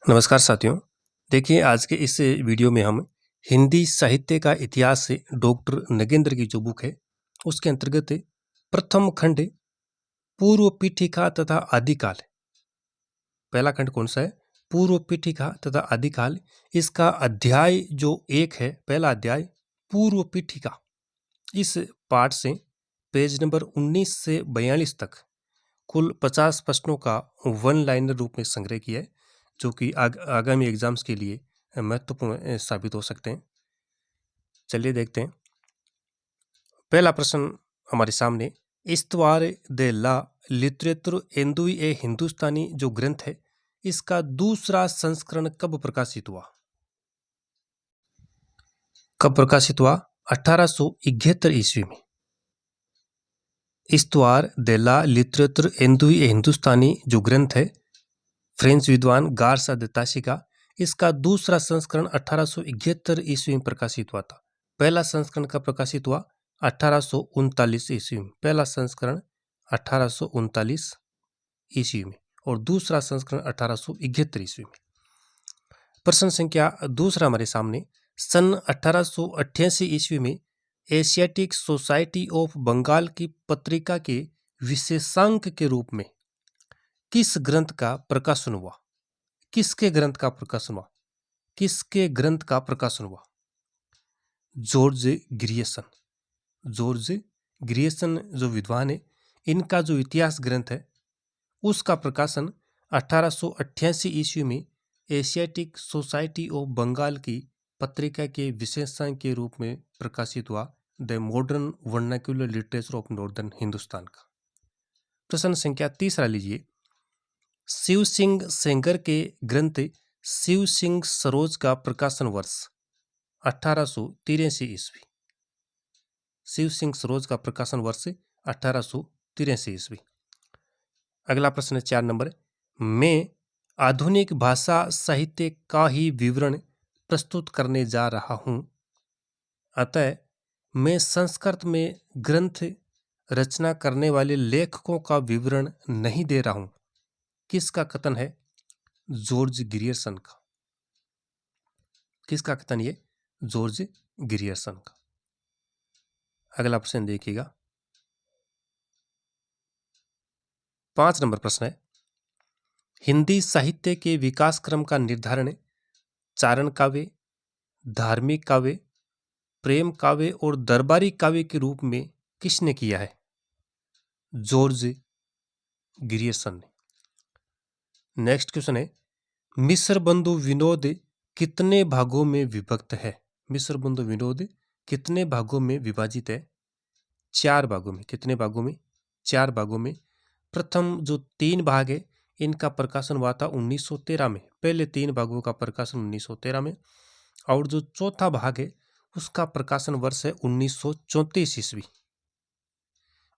नमस्कार साथियों। देखिए, आज के इस वीडियो में हम हिंदी साहित्य का इतिहास से डॉक्टर नगेंद्र की जो बुक है उसके अंतर्गत प्रथम खंड पूर्व पीठिका तथा आदिकाल। पहला खंड कौन सा है? पूर्व पीठिका तथा आदिकाल। इसका अध्याय जो एक है, पहला अध्याय पूर्व पीठिका। इस पाठ से पेज नंबर 19 से 42 तक कुल 50 प्रश्नों का वन लाइनर रूप में संग्रह किया है, जो कि आगामी एग्जाम्स के लिए महत्वपूर्ण साबित हो सकते हैं। चलिए देखते हैं। पहला प्रश्न हमारे सामने, इस्तवार दे ला लिटरेचर एंदुई ए हिंदुस्तानी जो ग्रंथ है, इसका दूसरा संस्करण कब प्रकाशित हुआ? कब प्रकाशित हुआ? 1871 ईस्वी में। इस्तवार दे ला लिटरेचर एंदुई ए हिंदुस्तानी जो ग्रंथ है, फ्रेंच विद्वान गार्सा दे ताशी का, इसका दूसरा संस्करण 1871 ईस्वी में प्रकाशित हुआ था। पहला संस्करण कब प्रकाशित हुआ? 1839 ईस्वी में। पहला संस्करण 1839 ईस्वी में और दूसरा संस्करण 1871 ईस्वी में। प्रश्न संख्या दूसरा हमारे सामने, सन 1888 ईस्वी में एशियाटिक सोसाइटी ऑफ बंगाल की पत्रिका के विशेषांक के रूप में किस ग्रंथ का प्रकाशन हुआ? किसके ग्रंथ का प्रकाशन हुआ? किसके ग्रंथ का प्रकाशन हुआ? George Grierson. जॉर्ज ग्रियर्सन जो विद्वान है, इनका जो इतिहास ग्रंथ है उसका प्रकाशन 1888 ईस्वी में एशियाटिक सोसाइटी ऑफ बंगाल की पत्रिका के विशेषांक के रूप में प्रकाशित हुआ, the modern vernacular literature of northern Hindustan का। प्रश्न संख्या तीसरा लीजिए, शिव सिंह सेंगर के ग्रंथ शिव सिंह सरोज का प्रकाशन वर्ष 1883 ईस्वी। शिव सिंह सरोज का प्रकाशन वर्ष 1883 ईस्वी। अगला प्रश्न 4 नंबर, मैं आधुनिक भाषा साहित्य का ही विवरण प्रस्तुत करने जा रहा हूं, अतः मैं संस्कृत में ग्रंथ रचना करने वाले लेखकों का विवरण नहीं दे रहा हूं। किसका कथन है? जॉर्ज ग्रियर्सन का। किसका कथन? ये जॉर्ज ग्रियर्सन का। अगला प्रश्न देखिएगा, 5 नंबर प्रश्न है, हिंदी साहित्य के विकास क्रम का निर्धारण चारण काव्य, धार्मिक काव्य, प्रेम काव्य और दरबारी काव्य के रूप में किसने किया है? जॉर्ज ग्रियर्सन ने। नेक्स्ट क्वेश्चन है, मिस्र बंधु विनोद कितने भागों में विभक्त है? मिस्र बंधु विनोद कितने भागों में विभाजित है? 4 भागों में। कितने भागों में? 4 भागों में। प्रथम जो 3 भाग है, इनका प्रकाशन हुआ था 1913 में। पहले 3 भागों का प्रकाशन 1913 में, और जो चौथा भाग है उसका प्रकाशन वर्ष है 1934 ईस्वी।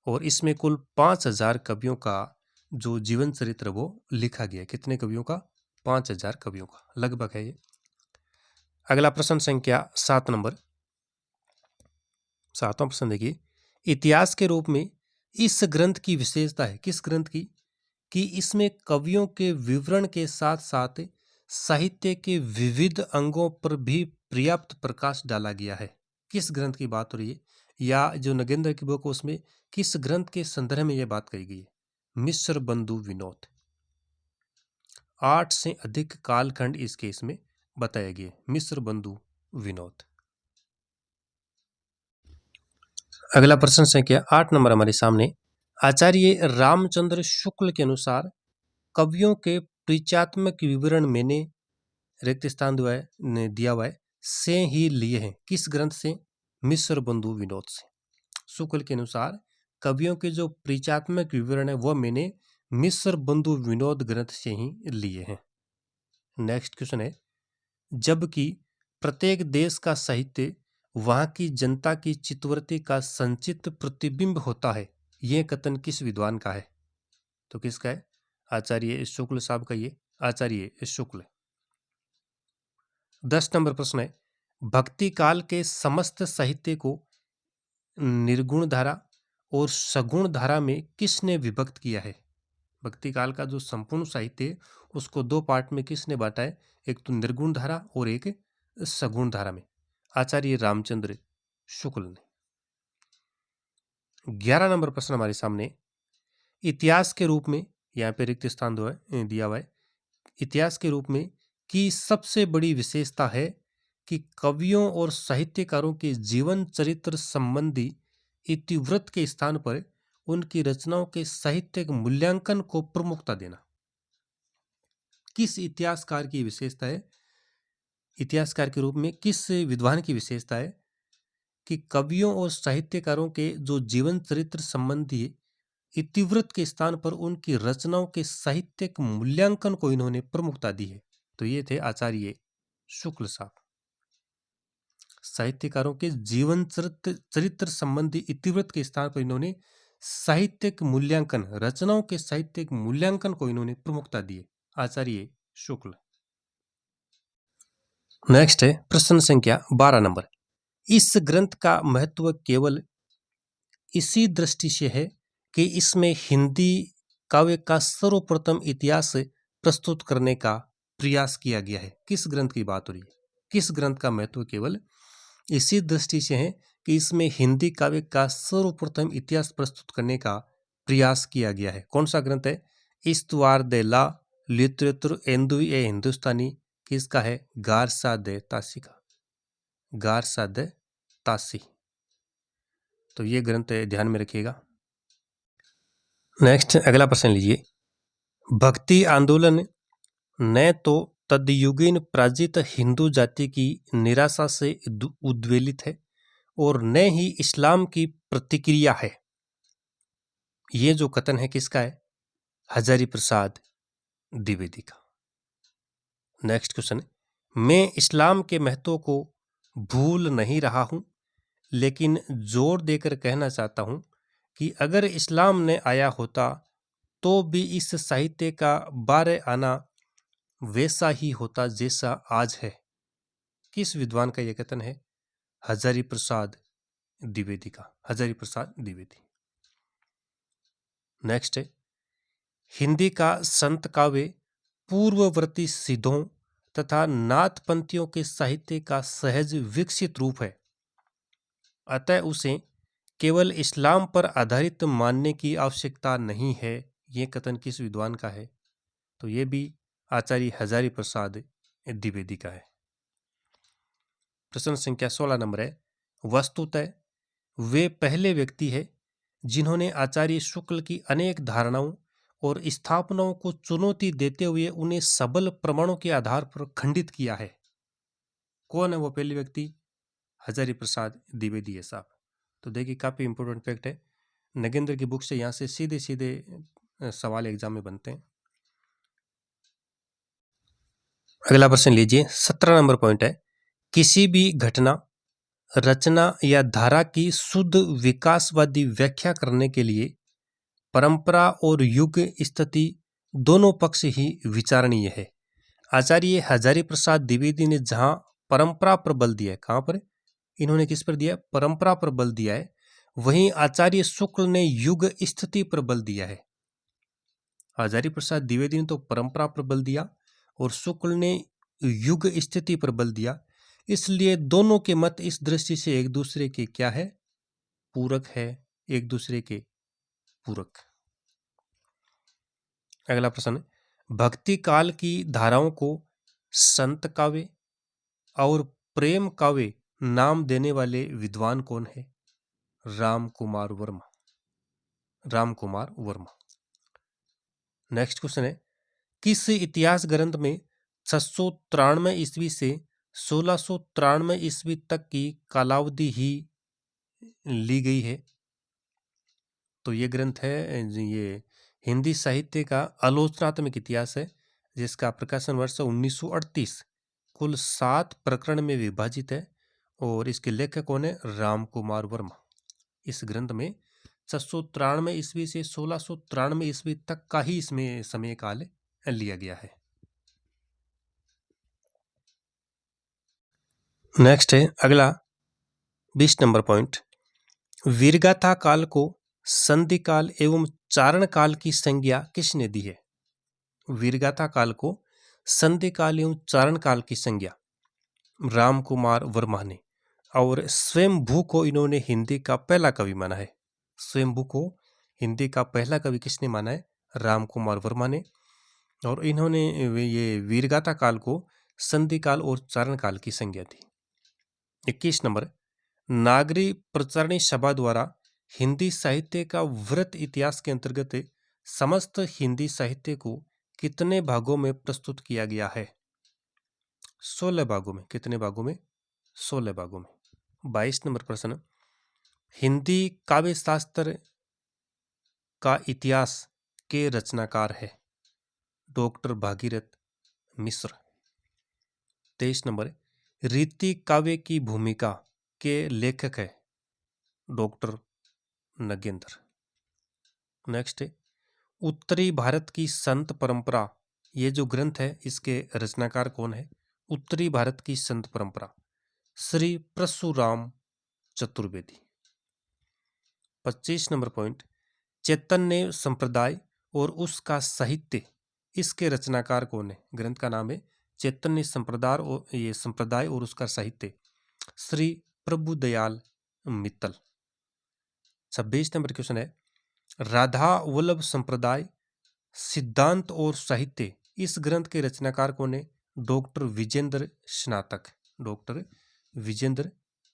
और इसमें कुल 5000 कवियों का जो जीवन चरित्र वो लिखा गया। कितने कवियों का? 5000 कवियों का लगभग है ये। अगला प्रश्न संख्या 7 नंबर, 7वां प्रश्न देखिए, इतिहास के रूप में इस ग्रंथ की विशेषता है। किस ग्रंथ की? कि इसमें कवियों के विवरण के साथ साथ साहित्य के विविध अंगों पर भी पर्याप्त प्रकाश डाला गया है। किस ग्रंथ की बात हो रही है? या जो नगेंद्र की बुक है उसमें किस ग्रंथ के संदर्भ में यह बात कही गई है? मिस्र बंधु विनोद। 8 से अधिक कालखंड इस केस में बताया गया। मिस्र बंधु विनोद। अगला प्रश्न संख्या 8 नंबर हमारे सामने, आचार्य रामचंद्र शुक्ल के अनुसार कवियों के परिचयात्मक विवरण मैंने रिक्त स्थान दिया हुआ है से ही लिए हैं। किस ग्रंथ से? मिस्र बंधु विनोद से। शुक्ल के अनुसार कवियों के जो परिचयात्मक विवरण है वह मैंने मिस्र बंधु विनोद ग्रंथ से ही लिए हैं। नेक्स्ट क्वेश्चन है, जबकि प्रत्येक देश का साहित्य वहां की जनता की चित्तवृत्ति का संचित प्रतिबिंब होता है, यह कथन किस विद्वान का है? तो किसका है? आचार्य शुक्ल साहब का ये। आचार्य शुक्ल। 10 नंबर प्रश्न है, भक्ति काल के समस्त साहित्य को निर्गुण धारा और सगुण धारा में किसने विभक्त किया है? भक्ति काल का जो संपूर्ण साहित्य है उसको दो पार्ट में किसने बांटा है, एक तो निर्गुण धारा और एक सगुण धारा में, आचार्य रामचंद्र शुक्ल ने। 11 नंबर प्रश्न हमारे सामने, इतिहास के रूप में, यहाँ पे रिक्त स्थान दिया हुआ है, इतिहास के रूप में की सबसे बड़ी विशेषता है कि कवियों और साहित्यकारों के जीवन चरित्र संबंधी इतिवृत्त के स्थान पर उनकी रचनाओं के साहित्यिक मूल्यांकन को प्रमुखता देना। किस इतिहासकार की विशेषता है, इतिहासकार के रूप में किस विद्वान की विशेषता है कि कवियों और साहित्यकारों के जो जीवन चरित्र संबंधी इतिवृत्त के स्थान पर उनकी रचनाओं के साहित्यिक मूल्यांकन को इन्होंने प्रमुखता दी है। तो ये थे आचार्य शुक्ल साहब। साहित्यकारों के जीवन चरित्र संबंधी इतिवृत्त के स्थान पर इन्होंने साहित्यिक मूल्यांकन, रचनाओं के साहित्यिक मूल्यांकन को इन्होंने प्रमुखता दी है, आचार्य शुक्ल। नेक्स्ट है प्रश्न संख्या 12 नंबर, इस ग्रंथ का महत्व केवल इसी दृष्टि से है कि इसमें हिंदी काव्य का सर्वप्रथम इतिहास प्रस्तुत करने का प्रयास किया गया है। किस ग्रंथ की बात हो रही है, किस ग्रंथ का महत्व केवल इसी दृष्टि से है कि इसमें हिंदी काव्य का सर्वप्रथम इतिहास प्रस्तुत करने का प्रयास किया गया है। कौन सा ग्रंथ है, इस्तवार दे ला लिटरेचर एंदुई ए हिंदुस्तानी, किसका है, गारसा दे तासी का, गारसा दे तासी। तो ये ग्रंथ ध्यान में रखिएगा। नेक्स्ट अगला प्रश्न लीजिए, भक्ति आंदोलन न तो तदयुगीन प्राजित हिंदू जाति की निराशा से उद्वेलित है और न ही इस्लाम की प्रतिक्रिया है। ये जो कथन है किसका है, हजारी प्रसाद द्विवेदी का। नेक्स्ट क्वेश्चन, मैं इस्लाम के महत्व को भूल नहीं रहा हूं, लेकिन जोर देकर कहना चाहता हूं कि अगर इस्लाम ने आया होता तो भी इस साहित्य का बारह आना वैसा ही होता जैसा आज है। किस विद्वान का यह कथन है, हजारी प्रसाद द्विवेदी का, हजारी प्रसाद द्विवेदी। नेक्स्ट है, हिंदी का संत काव्य पूर्ववर्ती सिद्धों तथा नाथपंथियों के साहित्य का सहज विकसित रूप है, अतः उसे केवल इस्लाम पर आधारित मानने की आवश्यकता नहीं है। ये कथन किस विद्वान का है, तो ये भी आचार्य हजारी प्रसाद द्विवेदी का है। प्रश्न संख्या 16 नंबर है, वस्तुतः वे पहले व्यक्ति है जिन्होंने आचार्य शुक्ल की अनेक धारणाओं और स्थापनाओं को चुनौती देते हुए उन्हें सबल प्रमाणों के आधार पर खंडित किया है। कौन है वो पहले व्यक्ति, हजारी प्रसाद द्विवेदी है साहब। तो देखिए काफी इंपॉर्टेंट फैक्ट है, नगेंद्र की बुक से यहाँ से सीधे सीधे सवाल एग्जाम में बनते हैं। अगला प्रश्न लीजिए, 17 नंबर पॉइंट है, किसी भी घटना, रचना या धारा की शुद्ध विकासवादी व्याख्या करने के लिए परंपरा और युग स्थिति दोनों पक्ष ही विचारणीय है। आचार्य हजारी प्रसाद द्विवेदी ने जहां परंपरा पर बल दिया है, कहां पर, इन्होंने किस पर दिया है, परंपरा पर बल दिया है, वहीं आचार्य शुक्ल ने युग स्थिति पर बल दिया है। आचार्य प्रसाद द्विवेदी ने तो परंपरा पर बल दिया और शुक्ल ने युग स्थिति पर बल दिया, इसलिए दोनों के मत इस दृष्टि से एक दूसरे के क्या है, पूरक है, एक दूसरे के पूरक। अगला प्रश्न, भक्ति काल की धाराओं को संत काव्य और प्रेम काव्य नाम देने वाले विद्वान कौन है, राम कुमार वर्मा, राम कुमार वर्मा। नेक्स्ट क्वेश्चन है, किस इतिहास ग्रंथ में 693 ईस्वी से 1693 ईस्वी तक की कालावधि ही ली गई है, तो ये ग्रंथ है, ये हिंदी साहित्य का आलोचनात्मक इतिहास है, जिसका प्रकाशन वर्ष 1938, कुल 7 प्रकरण में विभाजित है और इसके लेखक कौन है, राम कुमार वर्मा। इस ग्रंथ में 693 ईस्वी से 1693 ईस्वी तक का ही इसमें समय काल लिया गया है। नेक्स्ट है अगला 20 नंबर पॉइंट, वीरगाथा काल को संधि काल एवं चारण काल की संज्ञा किसने दी है? वीरगाथा काल को संधि काल एवं चारण काल की संज्ञा राम कुमार वर्मा ने, और स्वयंभू को इन्होंने हिंदी का पहला कवि माना है। स्वयंभू को हिंदी का पहला कवि किसने माना है? राम कुमार वर्मा ने। और इन्होंने ये वीरगाथा काल को संधि काल और चारण काल की संज्ञा दी। 21 नंबर, नागरी प्रचारणी सभा द्वारा हिंदी साहित्य का वृत्त इतिहास के अंतर्गत समस्त हिंदी साहित्य को कितने भागों में प्रस्तुत किया गया है? 16 भागों में। कितने भागों में? 16 भागों में। 22 नंबर प्रश्न, हिंदी काव्य शास्त्र का इतिहास के रचनाकार है? डॉक्टर भागीरथ मिश्र। 23 नंबर, रीति काव्य की भूमिका के लेखक है? डॉक्टर नगेंद्र। नेक्स्ट है, उत्तरी भारत की संत परंपरा, ये जो ग्रंथ है इसके रचनाकार कौन है? उत्तरी भारत की संत परंपरा श्री परशुराम चतुर्वेदी। 25 नंबर पॉइंट, चैतन्य संप्रदाय और उसका साहित्य, इसके रचनाकार कौन है? ग्रंथ का नाम है चैतन्य संप्रदाय और उसका साहित्य, श्री प्रभुदयाल मित्तल। 26 नंबर क्वेश्चन है, राधा वल्लभ संप्रदाय सिद्धांत और साहित्य, इस ग्रंथ के रचनाकार कौन है? डॉक्टर विजेंद्र स्नातक। डॉक्टर विजेंद्र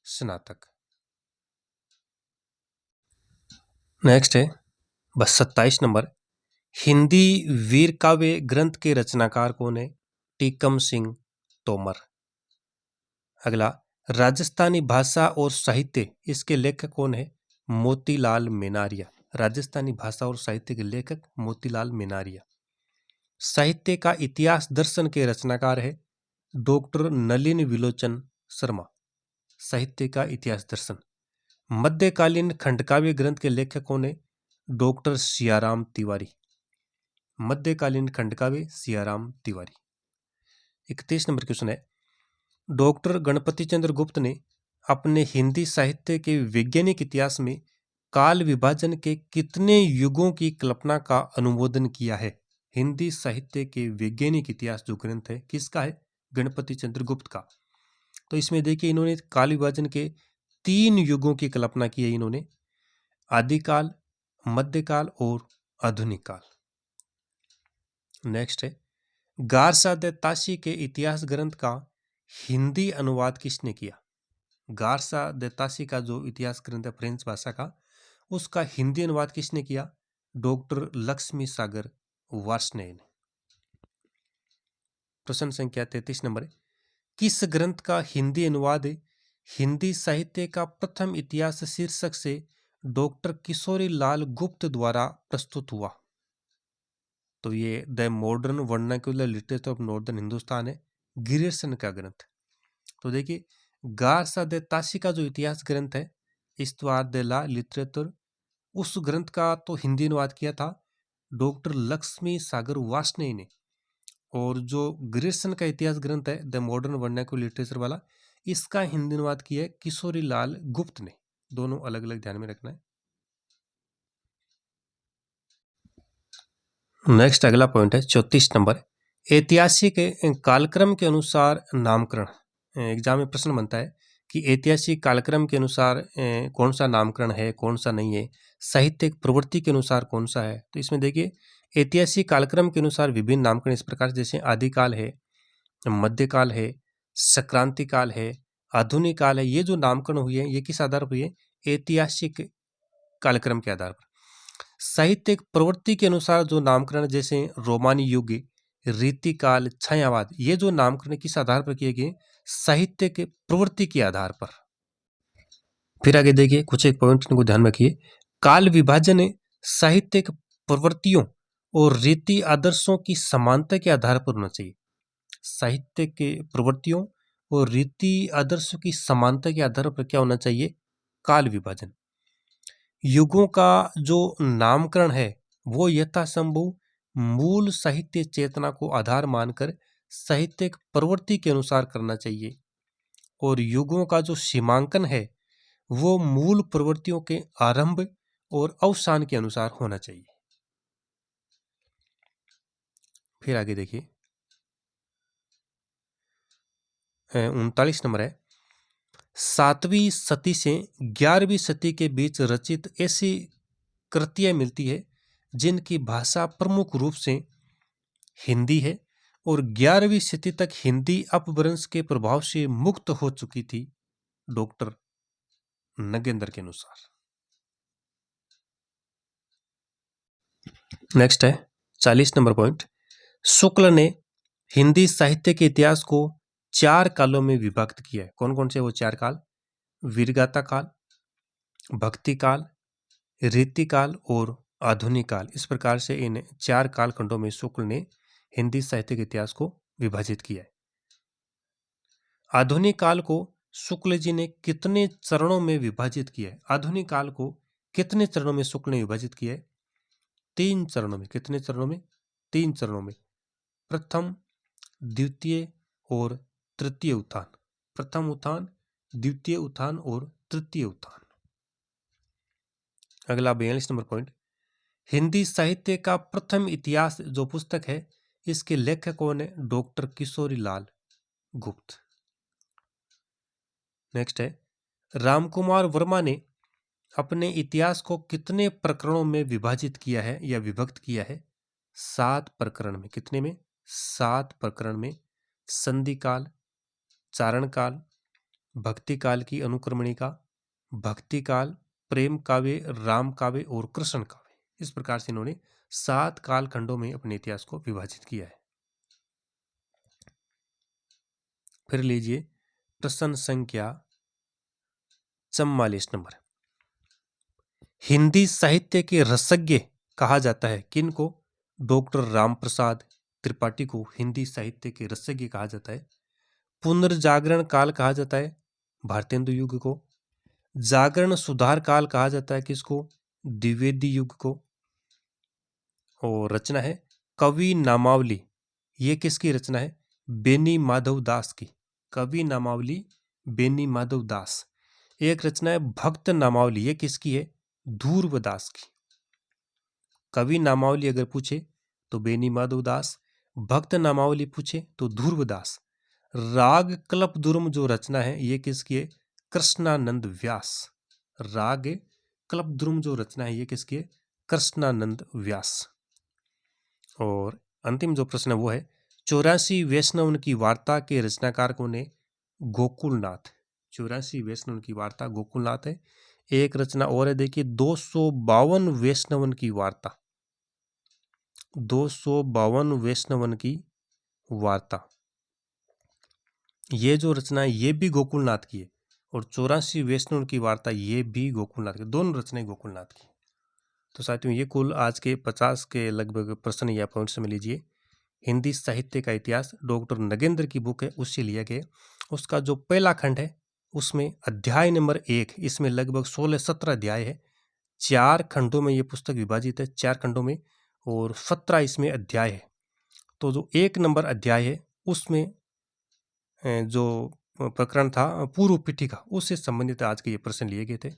स्नातक। नेक्स्ट है 27 नंबर, हिंदी वीर काव्य ग्रंथ के रचनाकार कौन है? टीकम सिंह तोमर। अगला, राजस्थानी भाषा और साहित्य, इसके लेखक कौन है? मोतीलाल मेनारिया। राजस्थानी भाषा और साहित्य के लेखक मोतीलाल मेनारिया। साहित्य का इतिहास दर्शन के रचनाकार है डॉक्टर नलिन विलोचन शर्मा। साहित्य का इतिहास दर्शन। मध्यकालीन खंडकाव्य ग्रंथ के लेखक कौन है? डॉक्टर सियाराम तिवारी। मध्यकालीन खंडकाव्य सियाराम तिवारी। 31 नंबर क्वेश्चन है, डॉक्टर गणपति चंद्र गुप्त ने अपने हिंदी साहित्य के वैज्ञानिक इतिहास में काल विभाजन के कितने युगों की कल्पना का अनुमोदन किया है? हिंदी साहित्य के वैज्ञानिक इतिहास जो ग्रंथ है किसका है? गणपति चंद्र गुप्त का। तो इसमें देखिए इन्होंने काल विभाजन के 3 युगों की कल्पना की है इन्होंने, आदिकाल, मध्यकाल और आधुनिक काल। नेक्स्ट है, गारसादे ताशी के इतिहास ग्रंथ का हिंदी अनुवाद किसने किया? गारसादे ताशी का जो इतिहास ग्रंथ है फ्रेंच भाषा का, उसका हिंदी अनुवाद किसने किया? डॉक्टर लक्ष्मी सागर वार्ष्णेय ने। प्रश्न संख्या 33 नंबर, किस ग्रंथ का हिंदी अनुवाद हिंदी साहित्य का प्रथम इतिहास शीर्षक से डॉक्टर किशोरी लाल गुप्त द्वारा प्रस्तुत हुआ? तो ये the modern vernacular literature of northern Hindustan है, गिरिसन का ग्रंथ। तो देखिए गारसादे ताशी का जो इतिहास ग्रंथ है इस्तवार दे ला लिटरेचर, उस ग्रंथ का तो हिंदी अनुवाद किया था डॉक्टर लक्ष्मी सागर वार्ष्णेय ने, और जो गिरिसन का इतिहास ग्रंथ है द मॉडर्न वर्नाक्युलर लिटरेचर वाला, इसका हिंदी अनुवाद किया है किशोरी लाल गुप्त ने। दोनों अलग अलग ध्यान में रखना है। नेक्स्ट अगला पॉइंट है 34 नंबर, ऐतिहासिक कालक्रम के अनुसार नामकरण। एग्जाम में प्रश्न बनता है कि ऐतिहासिक कालक्रम के अनुसार कौन सा नामकरण है, कौन सा नहीं है, साहित्यिक प्रवृत्ति के अनुसार कौन सा है। तो इसमें देखिए ऐतिहासिक कालक्रम के अनुसार विभिन्न नामकरण इस प्रकार, जैसे आदिकाल है, मध्यकाल है, संक्रांति काल है, आधुनिक काल है। ये जो नामकरण हुए हैं ये किस आधार पर हुए? ऐतिहासिक कालक्रम के आधार पर। साहित्यिक प्रवृत्ति के अनुसार जो नामकरण, जैसे रोमानी युग, रीतिकाल, छायावाद, ये जो नामकरण किस आधार पर किए गए? साहित्य के प्रवृत्ति के आधार पर। फिर आगे देखिए कुछ एक पॉइंट को ध्यान रखिए, काल विभाजन साहित्यिक प्रवृत्तियों और रीति आदर्शों की समानता के आधार पर होना चाहिए। साहित्य के प्रवृत्तियों और रीति आदर्शों की समानता के आधार पर क्या होना चाहिए? काल विभाजन। युगों का जो नामकरण है वो यथासंभव मूल साहित्य चेतना को आधार मानकर साहित्यिक प्रवृत्ति के अनुसार करना चाहिए, और युगों का जो सीमांकन है वो मूल प्रवृत्तियों के आरंभ और अवसान के अनुसार होना चाहिए। फिर आगे देखिए 39 नंबर है, 7वीं सदी से 11वीं सदी के बीच रचित ऐसी कृतियां मिलती है जिनकी भाषा प्रमुख रूप से हिंदी है और 11वीं सदी तक हिंदी अपभ्रंश के प्रभाव से मुक्त हो चुकी थी, डॉक्टर नगेंद्र के अनुसार। नेक्स्ट है 40 नंबर पॉइंट, शुक्ल ने हिंदी साहित्य के इतिहास को 4 कालों में विभक्त किया है। कौन कौन से वो 4 काल? वीरगाथा काल, भक्ति काल, रीति काल और आधुनिक काल। इस प्रकार से इन 4 कालखंडों में शुक्ल ने हिंदी साहित्य के इतिहास को विभाजित किया है। आधुनिक काल को शुक्ल जी ने कितने चरणों में विभाजित किया है? आधुनिक काल को कितने चरणों में शुक्ल ने विभाजित किया है? 3 चरणों में। कितने चरणों में? 3 चरणों में। प्रथम, द्वितीय और तृतीय उत्थान। प्रथम उत्थान, द्वितीय उत्थान और तृतीय उत्थान। अगला 42 नंबर पॉइंट, हिंदी साहित्य का प्रथम इतिहास जो पुस्तक है, इसके लेखक कौन है? डॉक्टर किशोरी लाल गुप्त। नेक्स्ट है, रामकुमार वर्मा ने अपने इतिहास को कितने प्रकरणों में विभाजित किया है या विभक्त किया है? 7 प्रकरण में। कितने में? 7 प्रकरण में। संधि काल, चारण काल, भक्ति काल की अनुक्रमणिका, भक्ति काल, प्रेम काव्य, राम काव्य और कृष्ण काव्य। इस प्रकार से इन्होंने 7 कालखंडों में अपने इतिहास को विभाजित किया है। फिर लीजिए प्रश्न संख्या 44 नंबर, हिंदी साहित्य के रसज्ञ कहा जाता है किनको? डॉक्टर राम प्रसाद त्रिपाठी को हिंदी साहित्य के रसज्ञ कहा जाता है। पुनर्जागरण काल कहा जाता है भारतेंदु युग को। जागरण सुधार काल कहा जाता है किसको? द्विवेदी युग को। और रचना है कवि नामावली, ये किसकी रचना है? बेनी माधव दास की। कवि नामावली बेनी माधव दास। एक रचना है भक्त नामावली, ये किसकी है? ध्रुव दास की। कवि नामावली अगर पूछे तो बेनी माधव दास, भक्त नामावली पूछे तो ध्रुव दास। राग कल्पद्रुम जो रचना है ये किसकी है? कृष्णानंद व्यास। राग कल्पद्रुम जो रचना है ये किसकी है? कृष्णानंद व्यास। और अंतिम जो प्रश्न है वो है 84 वैष्णवन की वार्ता के रचनाकार कौन है? गोकुलनाथ। 84 वैष्णवन की वार्ता गोकुलनाथ है। एक रचना और है देखिए 252 वैष्णवन की वार्ता। 252 वैष्णवन की वार्ता, ये जो रचना है ये भी गोकुलनाथ की है और 84 वैष्णव की वार्ता ये भी गोकुलनाथ की। दोनों रचनाएं गोकुलनाथ की। तो साथियों ये कुल आज के 50 के लगभग प्रश्न या पॉइंट्स में लीजिए। हिंदी साहित्य का इतिहास डॉक्टर नगेंद्र की बुक है उससे लिया गया। उसका जो पहला खंड है उसमें अध्याय नंबर 1, इसमें लगभग 16-17 अध्याय है। 4 खंडों में ये पुस्तक विभाजित है, 4 खंडों में, और 17 इसमें अध्याय है। तो जो 1 नंबर अध्याय है उसमें जो प्रकरण था पूर्व पीठिका, उससे संबंधित आज के ये प्रश्न लिए गए थे।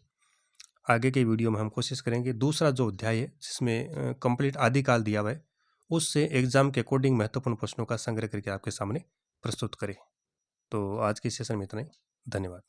आगे के वीडियो में हम कोशिश करेंगे दूसरा जो अध्याय है जिसमें कंप्लीट आदिकाल दिया हुआ है उससे एग्जाम के अकॉर्डिंग महत्वपूर्ण प्रश्नों का संग्रह करके आपके सामने प्रस्तुत करें। तो आज के सेशन में इतना ही। धन्यवाद।